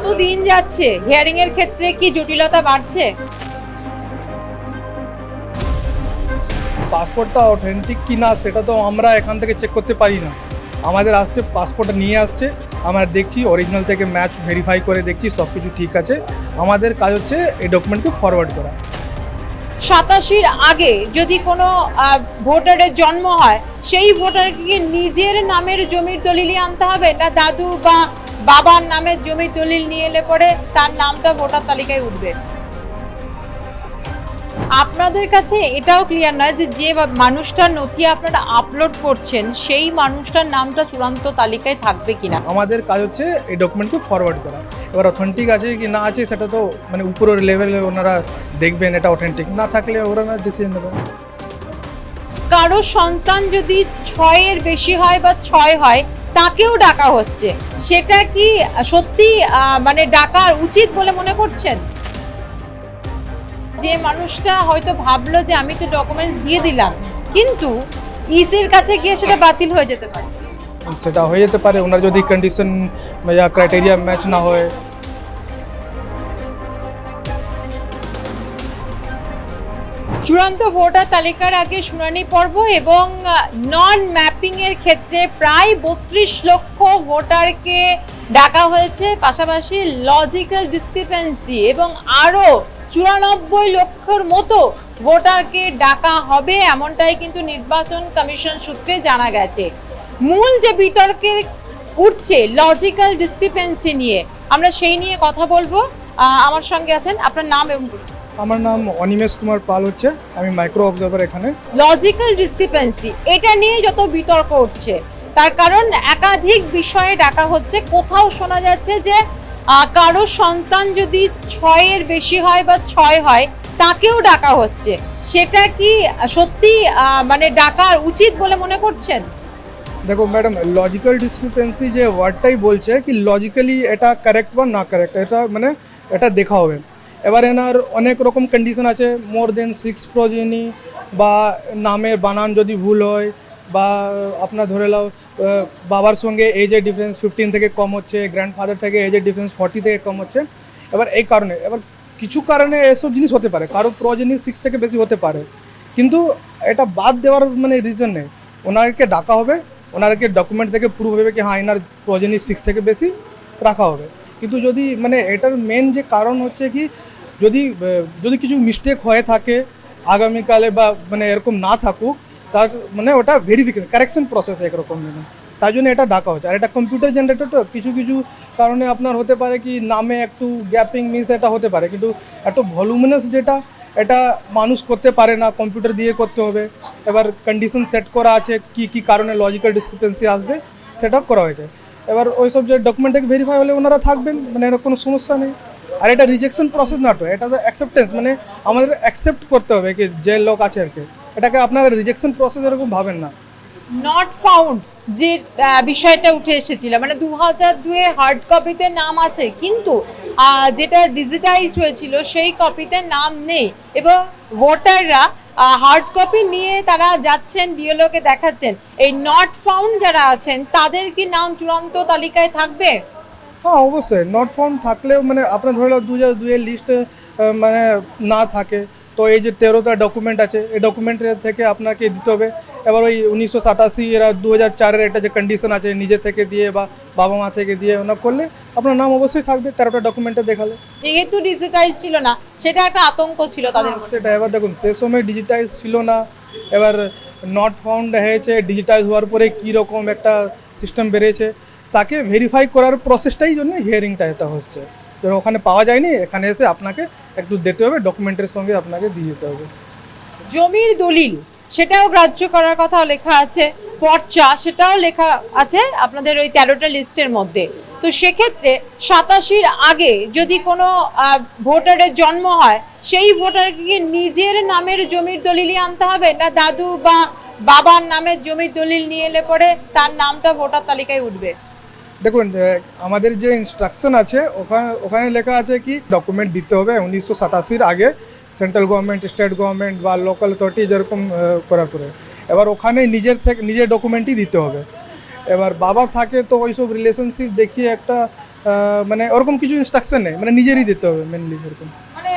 যত দিন যাচ্ছে হিয়ারিং এর ক্ষেত্রে কি জটিলতা বাড়ছে? পাসপোর্টটা অথেন্টিক কি না সেটা তো আমরা এখান থেকে চেক করতে পারি না। আমাদের আসছে, পাসপোর্টটা নিয়ে আসছে, আমরা দেখছি অরিজিনাল থেকে ম্যাচ ভেরিফাই করে দেখছি সব কিছু ঠিক আছে। আমাদের কাজ হচ্ছে এই ডকুমেন্টকে ফরওয়ার্ড করা। 87-র আগে যদি কোনো ভোটারের জন্ম হয়, সেই ভোটারকে নিজের নামের জমির দলিলই আনতে হবে, না দাদু বা বাবার নামের জমির দলিল নিয়ে এলে পরে তার নামটা ভোটার তালিকায় উঠবে? আপনাদের কাছে এটাও ক্লিয়ার নয় যে যে মানুষটার নথি আপনারা আপলোড করছেন সেই মানুষটার নামটা চূড়ান্ত তালিকায় থাকবে কিনা? আমাদের কাজ হচ্ছে এই ডকুমেন্টকে ফরওয়ার্ড করা। এবার অথেন্টিক আছে কি না আছে সেটা তো মানে উপরের লেভেলে ওনারা দেখবেন, এটা অথেন্টিক না থাকলে ওরা ডিসিশন নেবেন। কারো সন্তান যদি 6-এর বেশি হয় বা 6 হয়, তাকেও ডাকা হচ্ছে, সেটা কি সত্যি মানে ডাকা উচিত বলে মনে করছেন? যে মানুষটা হয়তো ভাবলো যে আমি তো ডকুমেন্টস দিয়ে দিলাম, কিন্তু ইসির কাছে গিয়ে সেটা বাতিল হয়ে যেতে পারে। সেটা হয়ে যেতে পারে ওনার যদি কন্ডিশন বা ক্রাইটেরিয়া ম্যাচ না হয়। চূড়ান্ত ভোটার তালিকার আগে শুনানি পর্ব এবং নন ম্যাপিং এর ক্ষেত্রে প্রায় 32 লক্ষ ভোটারকে ডাকা হয়েছে, পাশাপাশি লজিক্যাল ডিসক্রিপেন্সি এবং আরো 94 লক্ষর মতো ভোটারকে ডাকা হবে, এমনটাই কিন্তু নির্বাচন কমিশন সূত্রে জানা গেছে। মূল যে বিতর্কে উঠছে লজিক্যাল ডিসক্রিপেন্সি নিয়ে, আমরা সেই নিয়ে কথা বলবো। আমার সঙ্গে আছেন, আপনার নাম এবং আমার নাম অনিমেষ কুমার পাল হচ্ছে, আমি মাইক্রো অবজারভার এখানে। লজিক্যাল ডিসক্রিপেন্সি এটা নিয়ে যত বিতর্ক উঠছে, তার কারণ একাধিক বিষয়ে ডাকা হচ্ছে। কোথাও শোনা যাচ্ছে যে কারো সন্তান যদি 6-এর বেশি হয় বা 6 হয়, তাকেও ডাকা হচ্ছে, সেটা কি সত্যি মানে ডাকা উচিত বলে মনে করছেন? দেখো ম্যাডাম, লজিক্যাল ডিসক্রিপেন্সি যে ওয়ার্ডটাই বলছে কি লজিক্যালি এটা কারেক্ট বা না কারেক্ট, এটা মানে এটা দেখা হবে। এবার এনার অনেক রকম কন্ডিশন আছে, মোর দেন 6 প্রোজেনি বা নামের বানান যদি ভুল হয়, বা আপনার ধরে নাও বাবার সঙ্গে এজের ডিফারেন্স 15 থেকে কম হচ্ছে, গ্র্যান্ডফাদার থেকে এজের ডিফারেন্স 40 থেকে কম হচ্ছে। এবার এই কারণে, এবার কিছু কারণে এসব জিনিস হতে পারে, কারো প্রোজেনি 6 থেকে বেশি হতে পারে, কিন্তু এটা বাদ দেওয়ার মানে রিজন নেই। ওনাকে ডাকা হবে, ওনাকে ডকুমেন্ট থেকে প্রুভ হবে কি হ্যাঁ এনার প্রোজেনি 6 থেকে বেশি রাখা হবে। কিন্তু যদি মানে এটার মেন যে কারণ হচ্ছে কি যদি কিছু মিস্টেক হয়ে থাকে আগামীকালে বা মানে এরকম না থাকুক, তার মানে ওটা ভেরিফিকেশন কারেকশন প্রসেস একরকম, মানে তাই জন্য এটা ডাকা হচ্ছে। আর এটা কম্পিউটার জেনারেটর, তো কিছু কিছু কারণে আপনার হতে পারে কি নামে একটু গ্যাপিং মিস এটা হতে পারে, কিন্তু একটু ভলিউমিনাস যেটা এটা মানুষ করতে পারে না, কম্পিউটার দিয়ে করতে হবে। এবার কন্ডিশন সেট করা আছে কি কি কারণে লজিক্যাল ডিসক্রিপেন্সি আসবে, সেটা করা হয়েছে। এবার ওই সব যে ডকুমেন্টটাকে ভেরিফাই হলে ওনারা থাকবেন, মানে এর কোনো সমস্যা নেই। আর এটা রিজেকশন প্রসেস না, তো এটা তো অ্যাকসেপ্টেন্স, মানে আমাদের অ্যাকসেপ্ট করতে হবে কি যে লোক আছে আর কি, এটাকে আপনারা রিজেকশন প্রসেস এরকম ভাবেন না। নট ফাউন্ড যে বিষয়টা উঠে এসেছিল, মানে 2002-এ হার্ড কপিতে নাম আছে, কিন্তু যেটা ডিজিটাইজ হয়েছিল সেই কপিতে নাম নেই, এবং ভোটাররা হার্ড কপি নিয়ে তারা যাচ্ছেন, বিএলওকে দেখাচ্ছেন। এই নট ফাউন্ড যারা আছেন তাদের কি নাম চূড়ান্ত তালিকায় থাকবে? হ্যাঁ অবশ্যই, নট ফাউন্ড থাকলেও মানে আপনার ধরে নাও 2002-এর লিস্টে মানে না থাকে, তো এই যে 13টা ডকুমেন্ট আছে এই ডকুমেন্টের থেকে আপনাকে দিতে হবে। এবার ওই 1987 এরা 2004-এর একটা যে কন্ডিশন আছে নিজে থেকে দিয়ে বা বাবা মা থেকে দিয়ে ওনা করলে আপনার নাম অবশ্যই থাকবে 13টা ডকুমেন্টে দেখালে। যেহেতু ডিজিটাইজ ছিল না, সেটা একটা আতঙ্ক ছিল তাদের মধ্যে। সেটা এবার দেখুন সে সময় ডিজিটাইজ ছিল না, এবার নট ফাউন্ড হয়েছে, ডিজিটাইজ হওয়ার পরে কীরকম একটা সিস্টেম বেরিয়েছে, তাকে ভেরিফাই করার প্রসেসটাই জন্য হিয়ারিংটা এটা হচ্ছে। তো ওখানে পাওয়া যায়নি, এখানে এসে আপনাকে একটু দিতে হবে, ডকুমেন্টের সঙ্গে আপনাকে দিয়ে যেতে হবে। জমির দলিল সেটাও গ্রাহ্য করার কথা লেখা আছে, পর্চা সেটাও লেখা আছে আপনাদের ওই 13টা লিস্টের মধ্যে। তো সেক্ষেত্রে 87-র আগে যদি কোনো ভোটারের জন্ম হয়, সেই ভোটারকে নিজের নামের জমির দলিলই আনতে হবে, না দাদু বা বাবার নামের জমির দলিল নিয়ে এলে পরে তার নামটা ভোটার তালিকায় উঠবে? দেখুন আমাদের যে ইনস্ট্রাকশন আছে ওখানে লেখা আছে কি ডকুমেন্ট দিতে হবে 1987-র আগে, সেন্ট্রাল গভর্নমেন্ট, স্টেট গভর্নমেন্ট বা লোকাল অথরিটি যেরকম করার পরে। এবার ওখানে নিজের ডকুমেন্টই দিতে হবে। এবার বাবা থাকে তো ওইসব রিলেশনশিপ দেখিয়ে একটা মানে ওরকম কিছু ইনস্ট্রাকশন নেই, মানে নিজেরই দিতে হবে মেনলি এরকম। মানে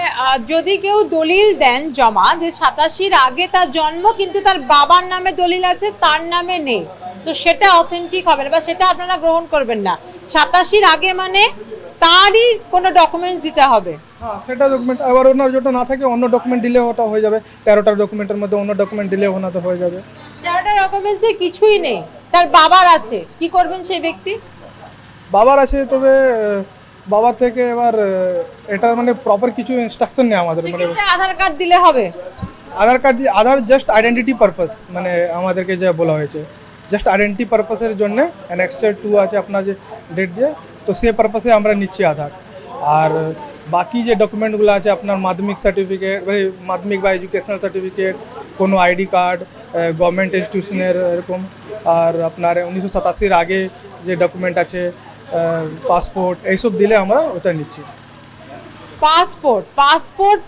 যদি কেউ দলিল দেন জমা যে 87-র আগে তার জন্ম কিন্তু তার বাবার নামে দলিল আছে তার নামে নেই, তো সেটা অথেন্টিক হবে না বা সেটা আপনারা গ্রহণ করবেন না। 87-র আগে মানে তারই কোনো ডকুমেন্টস দিতে হবে। হ্যাঁ সেটা ডকুমেন্ট, আবার ওনার যেটা না থাকে অন্য ডকুমেন্ট দিলে ওটা হয়ে যাবে। 13টা ডকুমেন্টের মধ্যে অন্য ডকুমেন্ট দিলে ওনাতে হয়ে যাবে। 13টা ডকুমেন্টসে কিছুই নেই, তার বাবার আছে, কি করবেন সেই ব্যক্তি? বাবার আছে, তবে বাবার থেকে এবার এটা মানে প্রপার কিছু ইনস্ট্রাকশন নেই আমাদের। মানে সেক্ষেত্রে আধার কার্ড দিলে হবে? আধার কার্ড দিয়ে, আধার জাস্ট আইডেন্টিটি পারপাস, মানে আমাদেরকে যা বলা হয়েছে জাস্ট আইডেন্টিটি পারপাসের জন্য অ্যানেক্সচার 2 আছে আপনার যে ডেট দিয়ে, তো সে পারপাসে আমরা নিচ্ছি আধার। আর বাকি যে ডকুমেন্টগুলো আছে আপনার মাধ্যমিক সার্টিফিকেট, মাধ্যমিক বা এডুকেশনাল সার্টিফিকেট, কোনো আইডি কার্ড গভর্নমেন্ট ইনস্টিটিউশনের এরকম, আর আপনার 1987-র আগে যে ডকুমেন্ট আছে পাসপোর্ট, এইসব দিলে আমরা ওটা নিচ্ছি। পাসপোর্ট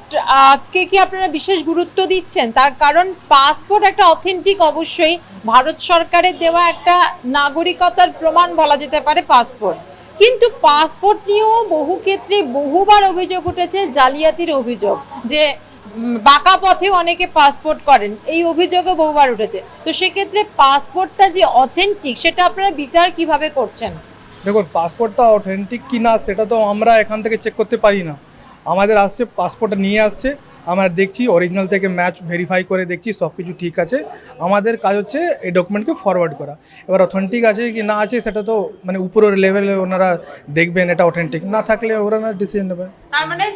কে কি আপনারা বিশেষ গুরুত্ব দিচ্ছেন? তার কারণ পাসপোর্ট একটা অথেন্টিক, অবশ্যই ভারত সরকারের দেওয়া একটা নাগরিকতার প্রমাণ বলা যেতে পারে পাসপোর্ট, কিন্তু পাসপোর্ট নিয়েও বহু ক্ষেত্রে বহুবার অভিযোগ উঠেছে, জালিয়াতির অভিযোগ, যে বাঁকা পথে অনেকে পাসপোর্ট করেন, এই অভিযোগও বহুবার উঠেছে। তো সেক্ষেত্রে পাসপোর্টটা যে অথেন্টিক সেটা আপনারা বিচার কিভাবে করছেন? দেখুন, পাসপোর্টটা অথেন্টিক কি না সেটা তো আমরা এখান থেকে চেক করতে পারি না। আমাদের আসছে, পাসপোর্টটা নিয়ে আসছে, আমরা দেখছি অরিজিনাল থেকে ম্যাচ ভেরিফাই করে দেখছি সব কিছু ঠিক আছে। আমাদের কাজ হচ্ছে এই ডকুমেন্টকে ফরওয়ার্ড করা। এবার অথেন্টিক আছে কি না আছে সেটা তো মানে উপরের লেভেলে ওনারা দেখবেন, এটা অথেন্টিক না থাকলে ওরা না ডিসিশন নেবেন। তার মানে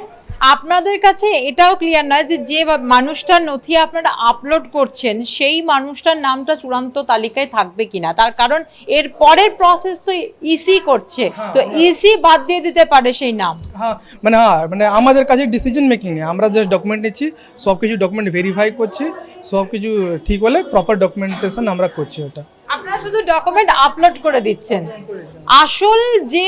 আপনাদের কাছে এটাও ক্লিয়ার নয় যে যে মানুষটার নথি আপনারা আপলোড করছেন সেই মানুষটার নামটা চূড়ান্ত তালিকায় থাকবে কিনা, তার কারণ এর পরের প্রসেস তো ইসি করছে, তো ইসি বাদ দিয়ে দিতে পারে সেই নাম। হ্যাঁ মানে আমাদের কাছে ডিসিশন মেকিং নেই, আমরা জাস্ট ডকুমেন্ট নিচ্ছি, সব কিছু ডকুমেন্ট ভেরিফাই করছি, সব কিছু ঠিক হলে প্রপার ডকুমেন্টেশন আমরা করছি। ওটা আপনারা শুধু ডকুমেন্ট আপলোড করে দিচ্ছেন, আসল যে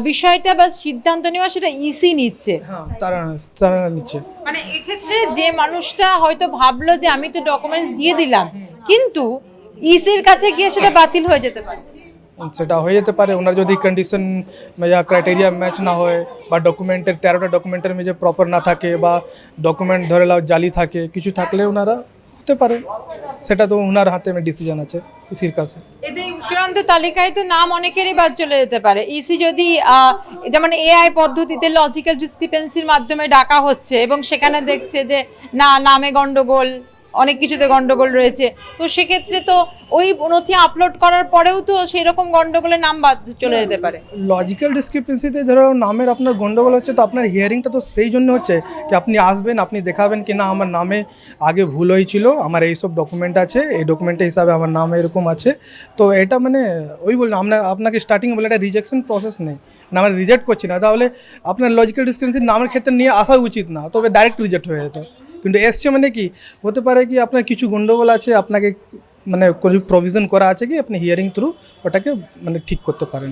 বিষয়টা বা সিদ্ধান্ত নেওয়া সেটা ইসি নিচ্ছে। হ্যাঁ তারা নিচ্ছে। মানে এক্ষেত্রে যে মানুষটা হয়তো ভাবলো যে আমি তো ডকুমেন্টস দিয়ে দিলাম, কিন্তু ইসির কাছে গিয়ে সেটা বাতিল হয়ে যেতে পারে। সেটা হয়ে যেতে পারে ওনার যদি কন্ডিশন या ক্রাইটেরিয়া ম্যাচ না হয়, বা ডকুমেন্টের 13টা ডকুমেন্টের মধ্যে প্রপার না থাকে, বা ডকুমেন্ট ধরে নাও জালি থাকে, কিছু থাকলে ওনারা হতে পারে, সেটা তো ওনার হাতে ডিসিশন আছে ইসির কাছে। এতে চূড়ান্ত তালিকায় তো নাম অনেকেরই বাদ চলে যেতে পারে। ইসি যদি যেমন এআই পদ্ধতিতে লজিক্যাল ডিসক্রিপেন্সির মাধ্যমে ডাকা হচ্ছে এবং সেখানে দেখছে যে না, নামে গন্ডগোল, অনেক কিছুতে গন্ডগোল রয়েছে, তো সেক্ষেত্রে তো ওই নথি আপলোড করার পরেও তো সেই রকম গন্ডগোলের নাম বাদ চলে যেতে পারে। লজিক্যাল ডিসক্রিপেন্সিতে ধরো নামের আপনার গন্ডগোল হচ্ছে, তো আপনার হিয়ারিংটা তো সেই জন্য হচ্ছে কি আপনি আসবেন, আপনি দেখাবেন কি না আমার নামে আগে ভুল হয়েছিল, আমার এইসব ডকুমেন্ট আছে, এই ডকুমেন্টের হিসাবে আমার নাম এরকম আছে। তো এটা মানে ওই বললাম আপনাকে স্টার্টিংয়ে বলে একটা রিজেকশন প্রসেস নেই না, আমরা রিজেক্ট করছি না, তাহলে আপনার লজিক্যাল ডিসক্রিপেন্সি নামের ক্ষেত্রে নিয়ে আসা উচিত না, তবে ডাইরেক্ট রিজেক্ট হয়ে যেত। কিন্তু এসছে মানে কি হতে পারে কি আপনার কিছু গন্ডগোল আছে, আপনাকে মানে কোনো প্রভিশন করা আছে কি আপনি হিয়ারিং থ্রু ওটাকে মানে ঠিক করতে পারেন।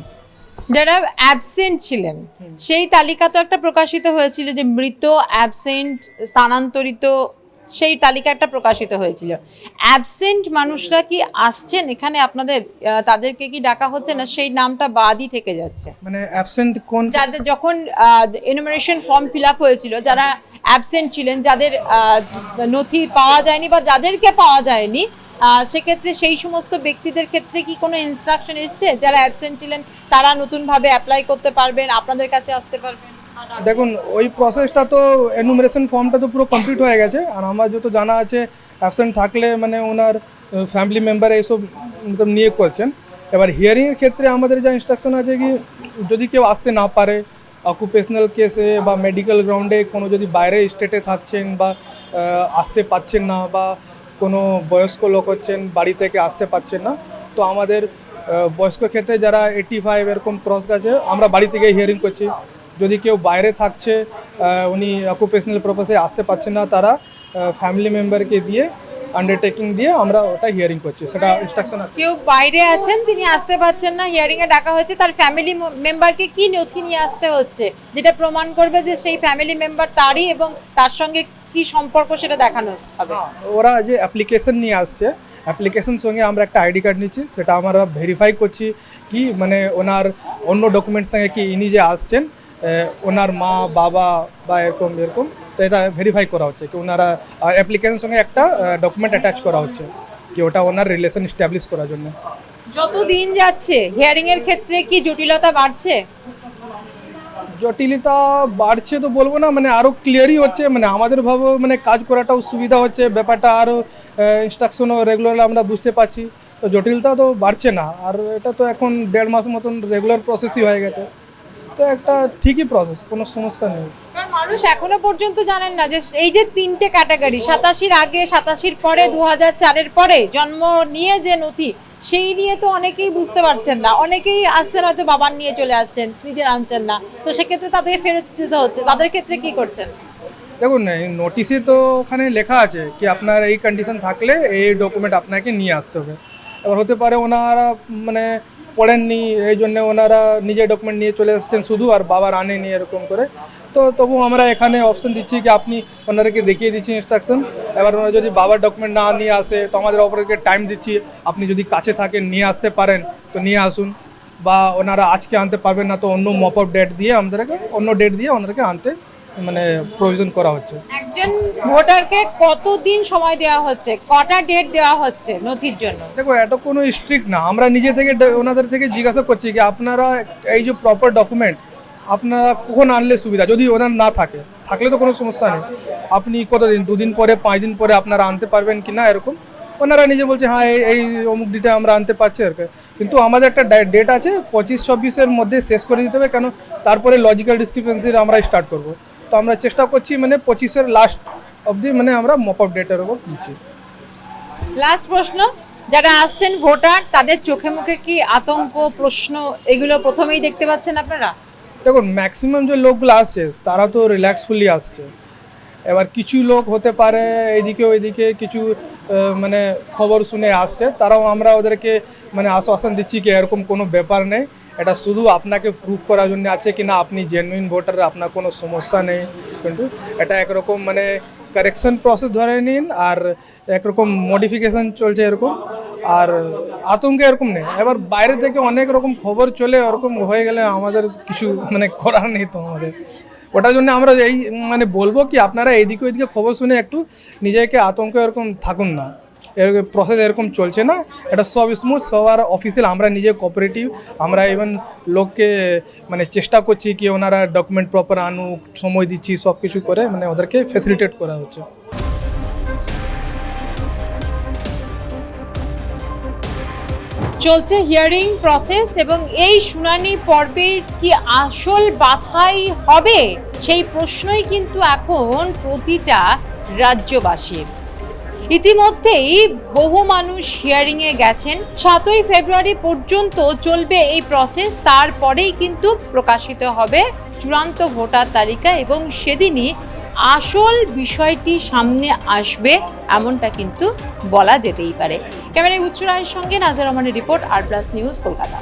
যারা অ্যাবসেন্ট ছিলেন সেই তালিকা তো একটা প্রকাশিত হয়েছিল, যে মৃত, অ্যাবসেন্ট, স্থানান্তরিত, সেই তালিকা একটা প্রকাশিত হয়েছিল। অ্যাবসেন্ট মানুষরা কি আসছেন এখানে আপনাদের, তাদেরকে কি ডাকা হচ্ছে না সেই নামটা বাদই থেকে যাচ্ছে? মানে অ্যাবসেন্ট কোন, যাদের যখন এনুমারেশন ফর্ম ফিল আপ হয়েছিল, যারা অ্যাবসেন্ট ছিলেন, যাদের নথি পাওয়া যায়নি বা যাদেরকে পাওয়া যায়নি, সেক্ষেত্রে সেই সমস্ত ব্যক্তিদের ক্ষেত্রে কি কোনো ইনস্ট্রাকশন এসছে যারা অ্যাবসেন্ট ছিলেন তারা নতুনভাবে অ্যাপ্লাই করতে পারবেন, আপনাদের কাছে আসতে পারবেন? দেখুন ওই প্রসেসটা তো এনুমারেশন ফর্মটা তো পুরো কমপ্লিট হয়ে গেছে, আর আমার যত জানা আছে অ্যাবসেন্ট থাকলে মানে ওনার ফ্যামিলি মেম্বার এইসব মতলব নিয়ে করছেন। এবার হিয়ারিংয়ের ক্ষেত্রে আমাদের যা ইনস্ট্রাকশন আছে কি যদি কেউ আসতে না পারে, অকুপেশনাল কেসে বা মেডিকেল গ্রাউন্ডে কোনো যদি বাইরে স্টেটে থাকছেন বা আসতে পারছেন না, বা কোনো বয়স্ক লোক হচ্ছেন বাড়ি থেকে আসতে পারছেন না, তো আমাদের বয়স্ক ক্ষেত্রে যারা 85 এরকম ক্রস গেছে আমরা বাড়ি থেকে হিয়ারিং করছি। যদি কেউ বাইরে থাকছে, উনি অকুপেশনাল পারপাসে আসতে পারছেন না, তারা ফ্যামিলি মেম্বারকে দিয়ে আন্ডারটেকিং দিয়ে আমরা ওটা হিয়ারিং করছি, সেটা ইনস্ট্রাকশন আছে। কেউ বাইরে আছেন, তিনি আসতে পারছেন না, হিয়ারিংয়ে ডাকা হয়েছে, তার ফ্যামিলি মেম্বারকে কি নথি নিয়ে আসতে হচ্ছে যেটা প্রমাণ করবে যে সেই ফ্যামিলি মেম্বার তারই এবং তার সঙ্গে কি সম্পর্ক সেটা দেখানো হবে? ওরা যে অ্যাপ্লিকেশন নিয়ে আসছে, অ্যাপ্লিকেশন সঙ্গে আমরা একটা আইডি কার্ড নিচ্ছি, সেটা আমরা ভেরিফাই করছি কি মানে ওনার অন্য ডকুমেন্টস সঙ্গে কি ইনি যে আসছেন ওনার মা বাবা বা এরকম এরকম, তো এটা ভেরিফাই করা হচ্ছে কি ওনারা অ্যাপ্লিকেশন সঙ্গে একটা ডকুমেন্ট অ্যাটাচ করা হচ্ছে কি ওটা ওনার রিলেশন এস্টাবলিশ করার জন্য। যত দিন যাচ্ছে হিয়ারিং এর ক্ষেত্রে কি জটিলতা বাড়ছে? জটিলতা বাড়ছে তো বলবো না, মানে আরও ক্লিয়ারই হচ্ছে, মানে আমাদের ভাবে মানে কাজ করাটাও সুবিধা হচ্ছে, ব্যাপারটা আরও ইনস্ট্রাকশনও রেগুলার আমরা বুঝতে পারছি, তো জটিলতা তো বাড়ছে না। আর এটা তো এখন 1.5 মাস মতন রেগুলার প্রসেসই হয়ে গেছে, তো একটা ঠিকই প্রসেস, কোনো সমস্যা নেই। কারণ মানুষ এখনো পর্যন্ত জানেন না যে এই যে তিনটে ক্যাটাগরি 87-র আগে 87-র পরে 2004-এর পরে জন্ম নিয়ে যে নথি, সেই নিয়ে তো অনেকেই বুঝতে পারছেন না, অনেকেই আসছেন হয়তো বাবার নিয়ে চলে আসছেন, নিজের আনছেন না, তো সেক্ষেত্রে তাদের ফেরত দিতে হচ্ছে, তাদের ক্ষেত্রে কি করছেন? দেখুন নোটিশে তো ওখানে লেখা আছে কি আপনার এই কন্ডিশন থাকলে এই ডকুমেন্ট আপনাকে নিয়ে আসতে হবে। এবার হতে পারে ওনারা মানে পড়েননি, এই জন্য ওনারা নিজের ডকুমেন্ট নিয়ে চলে আসছেন শুধু, আর বাবার আনেনি এরকম করে, তো তবু আমরা এখানে অপশন দিচ্ছি কি আপনি ওনাদেরকে দেখিয়ে দিচ্ছি ইনস্ট্রাকশন। এবার ওনারা যদি বাবার ডকুমেন্ট না নিয়ে আসে তো আমাদের অপরকে টাইম দিচ্ছি, আপনি যদি কাছে থাকেন নিয়ে আসতে পারেন তো নিয়ে আসুন, বা ওনারা আজকে আনতে পারবেন না তো অন্য মপ আপ ডেট দিয়ে আমাদেরকে ওনাদেরকে আনতে মানে প্রভিশন করা হচ্ছে। একজন ভোটারকে কতদিন সময় দেওয়া হচ্ছে, কটা ডেট দেওয়া হচ্ছে নথির জন্য? দেখো এটা কোনো স্ট্রিক্ট না, আমরা নিজে থেকে ওনাদের থেকে জিজ্ঞাসা করছি কি আপনারা এই যে প্রপার ডকুমেন্ট আপনারা কখন আনলে সুবিধা, যদি ওনার না থাকলে তো কোনো সমস্যা নেই, আপনি কতদিন 2 দিন পরে 5 দিন পরে আপনারা আনতে পারবেন কি না এরকম, ওনারা নিজে বলছে হ্যাঁ এই অমুক ডেটে আমরা আনতে পারছি আর কি। কিন্তু আমাদের একটা ডেট আছে 25-26-এর মধ্যে শেষ করে দিতে হবে, কেন তারপরে লজিক্যাল ডিসক্রিপেন্সির আমরা স্টার্ট করব, তো আমরা চেষ্টা করছি মানে 25-এর লাস্ট অবধি মানে আমরা মপ আপ ডেটের ওপর দিচ্ছি। লাস্ট প্রশ্ন, যারা আসছেন ভোটার তাদের চোখে মুখে কি আতঙ্ক, প্রশ্ন এগুলো প্রথমেই দেখতে পাচ্ছেন আপনারা? দেখুন ম্যাক্সিমাম যে লোকগুলো আসছে তারা তো রিল্যাক্সফুলি আসছে, এবার কিছু লোক হতে পারে এইদিকে ওইদিকে কিছু মানে খবর শুনে আসছে, তারাও আমরা ওদেরকে মানে আশ্বাসন দিচ্ছি কি এরকম কোনো ব্যাপার নেই, এটা শুধু আপনাকে প্রুভ করার জন্য আছে কি না আপনি জেনুইন ভোটার, আপনার কোনো সমস্যা নেই, কিন্তু এটা একরকম মানে কারেকশন প্রসেস ধরে নিন, আর একরকম মডিফিকেশান চলছে এরকম, আর আতঙ্কে এরকম নেই। এবার বাইরে থেকে অনেক রকম খবর চলে ওরকম হয়ে গেলে আমাদের কিছু মানে করার নেই তো আমাদের, ওটার জন্য আমরা এই মানে বলবো কি আপনারা এইদিকে ওইদিকে খবর শুনে একটু নিজেকে আতঙ্ক এরকম থাকুন না, এরকম প্রসেস এরকম চলছে না, এটা সব স্মুথ, সবার অফিসিয়াল, আমরা নিজে কোঅপারেটিভ, আমরা ইভেন লোককে মানে চেষ্টা করছি কি ওনারা ডকুমেন্ট প্রপার আনুক, সময় দিচ্ছি, সব কিছু করে মানে ওদেরকে ফ্যাসিলিটেট করা হচ্ছে। চলছে হিয়ারিং প্রসেস এবং এই শুনানি পর্বে কি আসল বাছাই হবে, সেই প্রশ্নই কিন্তু এখন প্রতিটা রাজ্যবাসীর। ইতিমধ্যেই বহু মানুষ হিয়ারিংয়ে গেছেন, 7ই ফেব্রুয়ারি পর্যন্ত চলবে এই প্রসেস, তারপরেই কিন্তু প্রকাশিত হবে চূড়ান্ত ভোটার তালিকা এবং সেদিনই আসল বিষয়টি সামনে আসবে, এমনটা কিন্তু বলা যেতেই পারে। ক্যামেরায় উচ্চ রায়ের সঙ্গে নাজার রহমানের রিপোর্ট, আর প্লাস নিউজ, কলকাতা।